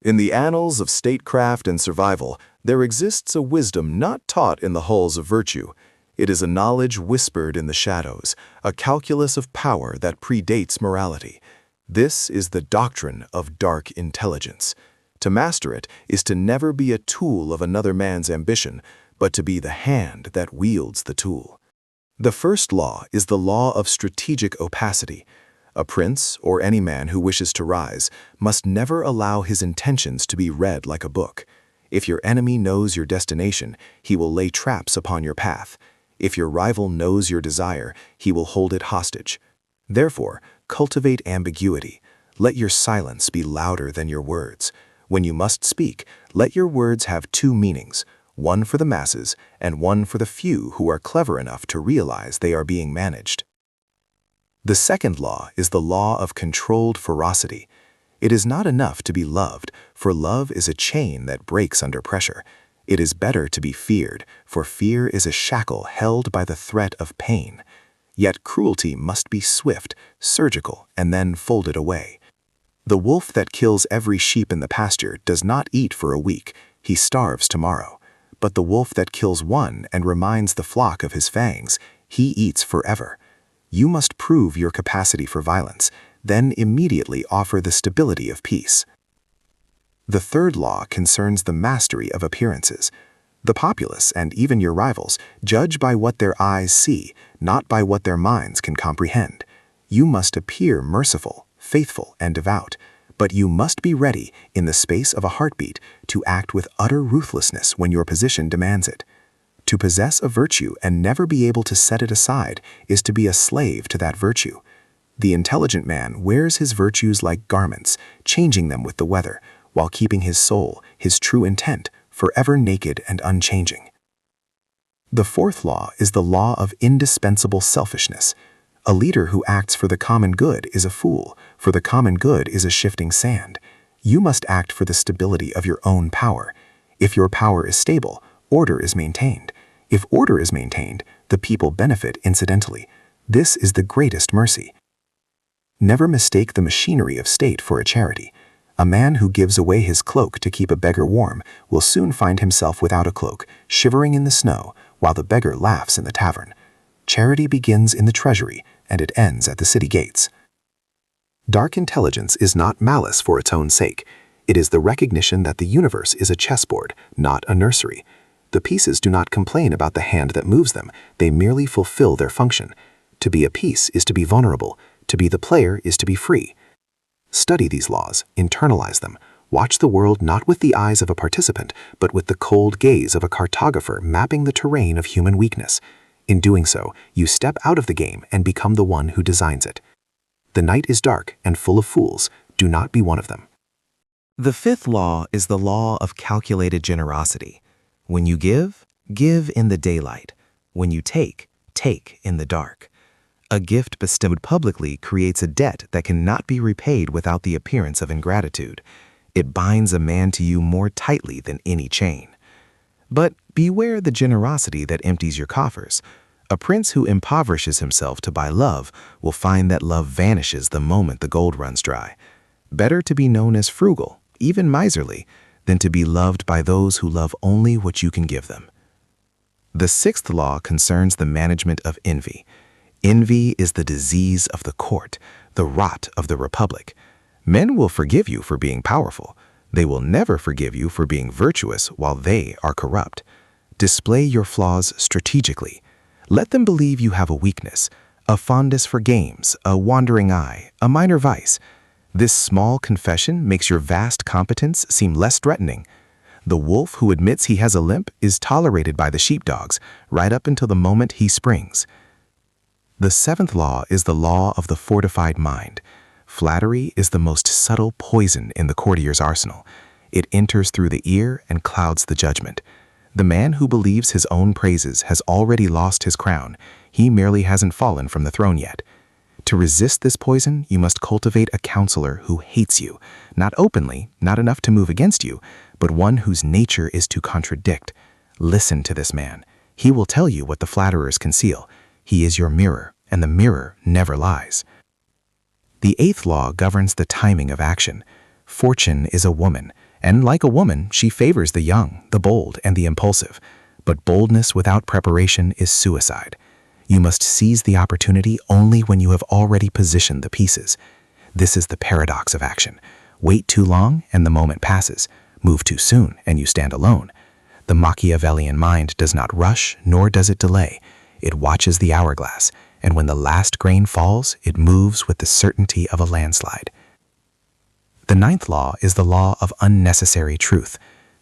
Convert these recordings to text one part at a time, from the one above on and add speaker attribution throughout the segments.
Speaker 1: In the annals of statecraft and survival, there exists a wisdom not taught in the halls of virtue. It is a knowledge whispered in the shadows, a calculus of power that predates morality. This is the doctrine of dark intelligence. To master it is to never be a tool of another man's ambition, but to be the hand that wields the tool. The first law is the law of strategic opacity. A prince, or any man who wishes to rise, must never allow his intentions to be read like a book. If your enemy knows your destination, he will lay traps upon your path. If your rival knows your desire, he will hold it hostage. Therefore, cultivate ambiguity. Let your silence be louder than your words. When you must speak, let your words have two meanings, one for the masses and one for the few who are clever enough to realize they are being managed. The second law is the law of controlled ferocity. It is not enough to be loved, for love is a chain that breaks under pressure. It is better to be feared, for fear is a shackle held by the threat of pain. Yet cruelty must be swift, surgical, and then folded away. The wolf that kills every sheep in the pasture does not eat for a week, he starves tomorrow. But the wolf that kills one and reminds the flock of his fangs, he eats forever. You must prove your capacity for violence, then immediately offer the stability of peace. The third law concerns the mastery of appearances. The populace, and even your rivals, judge by what their eyes see, not by what their minds can comprehend. You must appear merciful, faithful, and devout, but you must be ready, in the space of a heartbeat, to act with utter ruthlessness when your position demands it. To possess a virtue and never be able to set it aside is to be a slave to that virtue. The intelligent man wears his virtues like garments, changing them with the weather, while keeping his soul, his true intent, forever naked and unchanging. The fourth law is the law of indispensable selfishness. A leader who acts for the common good is a fool, for the common good is a shifting sand. You must act for the stability of your own power. If your power is stable, order is maintained. If order is maintained, the people benefit incidentally. This is the greatest mercy. Never mistake the machinery of state for a charity. A man who gives away his cloak to keep a beggar warm will soon find himself without a cloak, shivering in the snow, while the beggar laughs in the tavern. Charity begins in the treasury, and it ends at the city gates. Dark intelligence is not malice for its own sake. It is the recognition that the universe is a chessboard, not a nursery. The pieces do not complain about the hand that moves them, they merely fulfill their function. To be a piece is to be vulnerable, to be the player is to be free. Study these laws, internalize them, watch the world not with the eyes of a participant, but with the cold gaze of a cartographer mapping the terrain of human weakness. In doing so, you step out of the game and become the one who designs it. The night is dark and full of fools. Do not be one of them.
Speaker 2: The fifth law is the law of calculated generosity. When you give, give in the daylight. When you take, take in the dark. A gift bestowed publicly creates a debt that cannot be repaid without the appearance of ingratitude. It binds a man to you more tightly than any chain. But beware the generosity that empties your coffers. A prince who impoverishes himself to buy love will find that love vanishes the moment the gold runs dry. Better to be known as frugal, even miserly, than to be loved by those who love only what you can give them. The sixth law concerns the management of envy. Envy is the disease of the court, the rot of the republic. Men will forgive you for being powerful. They will never forgive you for being virtuous while they are corrupt. Display your flaws strategically. Let them believe you have a weakness, a fondness for games, a wandering eye, a minor vice. This small confession makes your vast competence seem less threatening. The wolf who admits he has a limp is tolerated by the sheepdogs, right up until the moment he springs. The seventh law is the law of the fortified mind. Flattery is the most subtle poison in the courtier's arsenal. It enters through the ear and clouds the judgment. The man who believes his own praises has already lost his crown. He merely hasn't fallen from the throne yet. To resist this poison, you must cultivate a counselor who hates you, not openly, not enough to move against you, but one whose nature is to contradict. Listen to this man. He will tell you what the flatterers conceal. He is your mirror, and the mirror never lies. The eighth law governs the timing of action. Fortune is a woman, And like a woman, she favors the young, the bold, and the impulsive. But boldness without preparation is suicide. You must seize the opportunity only when you have already positioned the pieces. This is the paradox of action. Wait too long and the moment passes. Move too soon and you stand alone. The Machiavellian mind does not rush, nor does it delay. It watches the hourglass, and when the last grain falls, it moves with the certainty of a landslide. The ninth law is the law of unnecessary truth.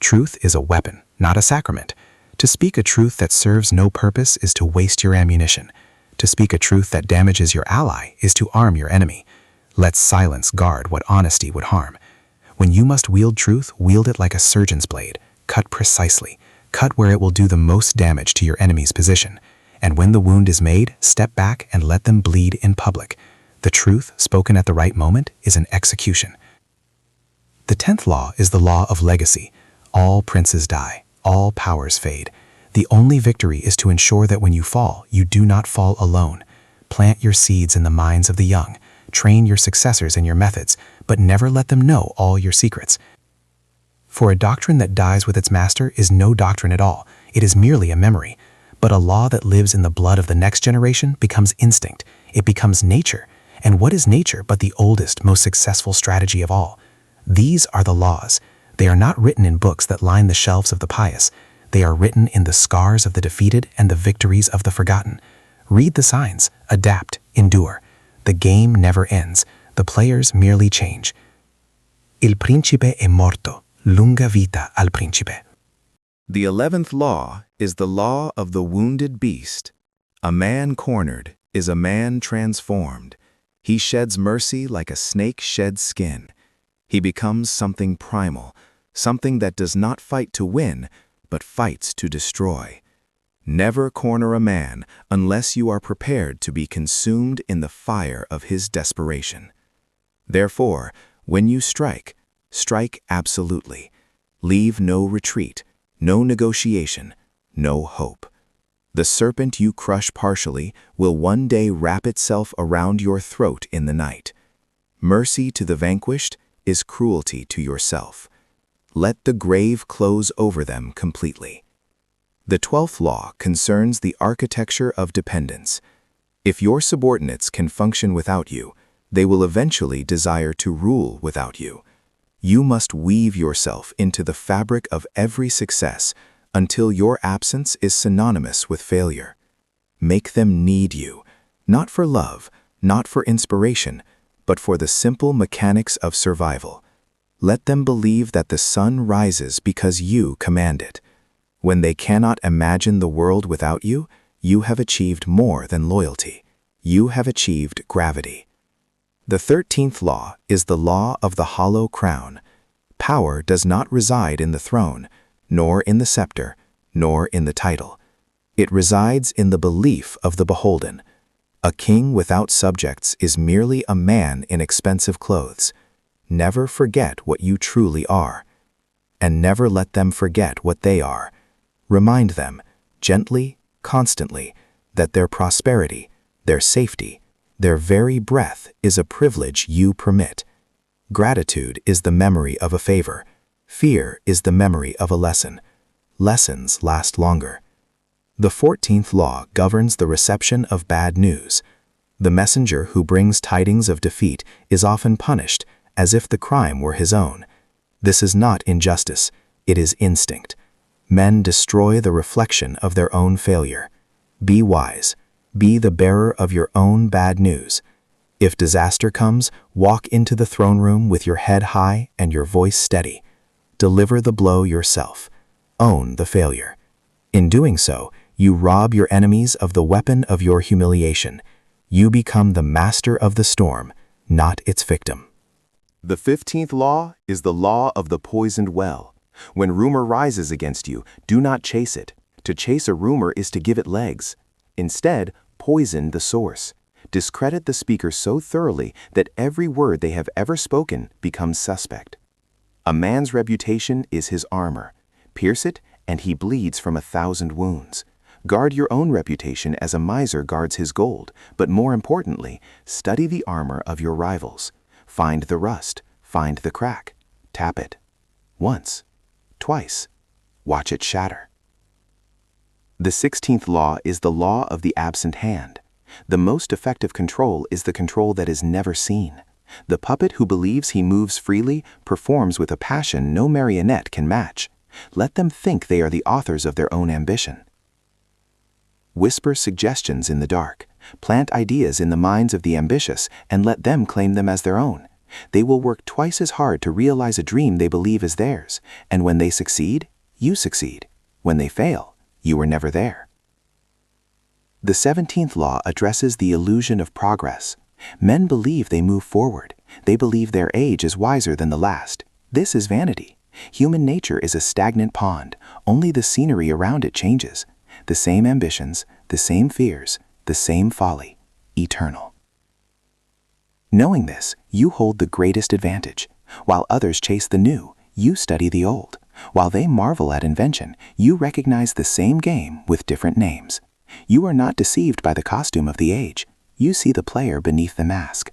Speaker 2: Truth is a weapon, not a sacrament. To speak a truth that serves no purpose is to waste your ammunition. To speak a truth that damages your ally is to arm your enemy. Let silence guard what honesty would harm. When you must wield truth, wield it like a surgeon's blade. Cut precisely. Cut where it will do the most damage to your enemy's position. And when the wound is made, step back and let them bleed in public. The truth, spoken at the right moment, is an execution. The 10th law is the law of legacy. All princes die. All powers fade. The only victory is to ensure that when you fall, you do not fall alone. Plant your seeds in the minds of the young. Train your successors in your methods, but never let them know all your secrets. For a doctrine that dies with its master is no doctrine at all. It is merely a memory. But a law that lives in the blood of the next generation becomes instinct. It becomes nature. And what is nature but the oldest, most successful strategy of all? These are the laws. They are not written in books that line the shelves of the pious. They are written in the scars of the defeated and the victories of the forgotten. Read the signs, adapt, endure. The game never ends. The players merely change. Il principe è morto. Lunga vita al principe.
Speaker 1: The 11th law is the law of the wounded beast. A man cornered is a man transformed. He sheds mercy like a snake sheds skin. He becomes something primal, something that does not fight to win, but fights to destroy. Never corner a man unless you are prepared to be consumed in the fire of his desperation. Therefore, when you strike, strike absolutely. Leave no retreat, no negotiation, no hope. The serpent you crush partially will one day wrap itself around your throat in the night. Mercy to the vanquished is cruelty to yourself. Let the grave close over them completely. The 12th law concerns the architecture of dependence. If your subordinates can function without you, they will eventually desire to rule without you. You must weave yourself into the fabric of every success until your absence is synonymous with failure. Make them need you, not for love, not for inspiration, but for the simple mechanics of survival. Let them believe that the sun rises because you command it. When they cannot imagine the world without you, you have achieved more than loyalty. You have achieved gravity. The 13th law is the law of the hollow crown. Power does not reside in the throne, nor in the scepter, nor in the title. It resides in the belief of the beholden. A king without subjects is merely a man in expensive clothes. Never forget what you truly are, and never let them forget what they are. Remind them, gently, constantly, that their prosperity, their safety, their very breath is a privilege you permit. Gratitude is the memory of a favor. Fear is the memory of a lesson. Lessons last longer. The 14th law governs the reception of bad news. The messenger who brings tidings of defeat is often punished, as if the crime were his own. This is not injustice, it is instinct. Men destroy the reflection of their own failure. Be wise. Be the bearer of your own bad news. If disaster comes, walk into the throne room with your head high and your voice steady. Deliver the blow yourself. Own the failure. In doing so, you rob your enemies of the weapon of your humiliation. You become the master of the storm, not its victim.
Speaker 3: The 15th law is the law of the poisoned well. When rumor rises against you, do not chase it. To chase a rumor is to give it legs. Instead, poison the source. Discredit the speaker so thoroughly that every word they have ever spoken becomes suspect. A man's reputation is his armor. Pierce it, and he bleeds from 1,000 wounds. Guard your own reputation as a miser guards his gold, but more importantly, study the armor of your rivals. Find the rust, find the crack, tap it. once, twice. Watch it shatter. The 16th law is the law of the absent hand. The most effective control is the control that is never seen. The puppet who believes he moves freely performs with a passion no marionette can match. Let them think they are the authors of their own ambition. Whisper suggestions in the dark. Plant ideas in the minds of the ambitious and let them claim them as their own. They will work twice as hard to realize a dream they believe is theirs, and when they succeed, you succeed. When they fail, you were never there. The 17th law addresses the illusion of progress. Men believe they move forward. They believe their age is wiser than the last. This is vanity. Human nature is a stagnant pond. Only the scenery around it changes. The same ambitions, the same fears, the same folly, eternal. Knowing this, you hold the greatest advantage. While others chase the new, you study the old. While they marvel at invention, you recognize the same game with different names. You are not deceived by the costume of the age. You see the player beneath the mask.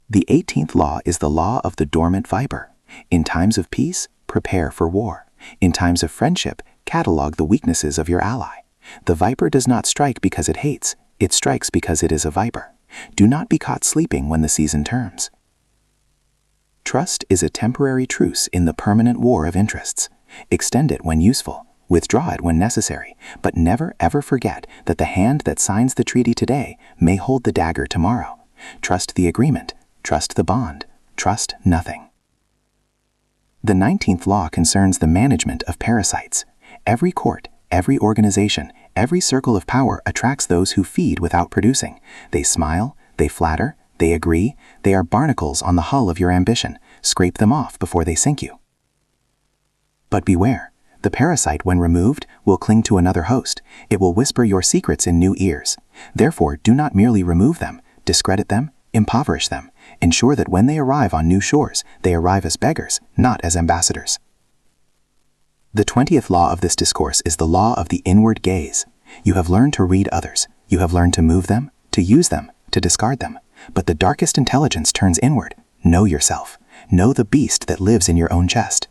Speaker 3: The 18th law is the law of the dormant viper. In times of peace, prepare for war. In times of friendship, catalog the weaknesses of your ally. The viper does not strike because it hates. It strikes because it is a viper. Do not be caught sleeping when the season turns. Trust is a temporary truce in the permanent war of interests. Extend it when useful. Withdraw it when necessary, but never ever forget that the hand that signs the treaty today may hold the dagger tomorrow. Trust the agreement, trust the bond, trust nothing. The 19th law concerns the management of parasites. Every court, every organization, every circle of power attracts those who feed without producing. They smile, they flatter, they agree. They are barnacles on the hull of your ambition. Scrape them off before they sink you. But beware. The parasite, when removed, will cling to another host. It will whisper your secrets in new ears. Therefore, do not merely remove them, discredit them, impoverish them. Ensure that when they arrive on new shores, they arrive as beggars, not as ambassadors. The 20th law of this discourse is the law of the inward gaze. You have learned to read others. You have learned to move them, to use them, to discard them. But the darkest intelligence turns inward. Know yourself. Know the beast that lives in your own chest.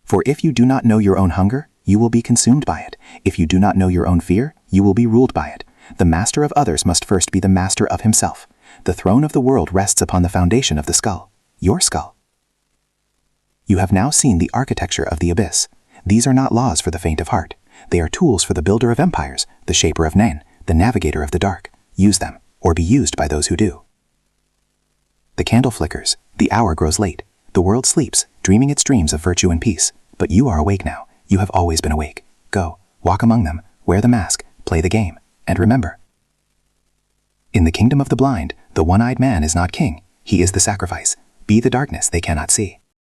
Speaker 3: For if you do not know your own hunger, you will be consumed by it. If you do not know your own fear, you will be ruled by it. The master of others must first be the master of himself. The throne of the world rests upon the foundation of the skull, your skull. You have now seen the architecture of the abyss. These are not laws for the faint of heart. They are tools for the builder of empires, the shaper of men, the navigator of the dark. Use them, or be used by those who do. The candle flickers. The hour grows late. The world sleeps, dreaming its dreams of virtue and peace. But you are awake now. You have always been awake. Go, walk among them, wear the mask, play the game, and remember. In the kingdom of the blind, the one-eyed man is not king. He is the sacrifice. Be the darkness they cannot see.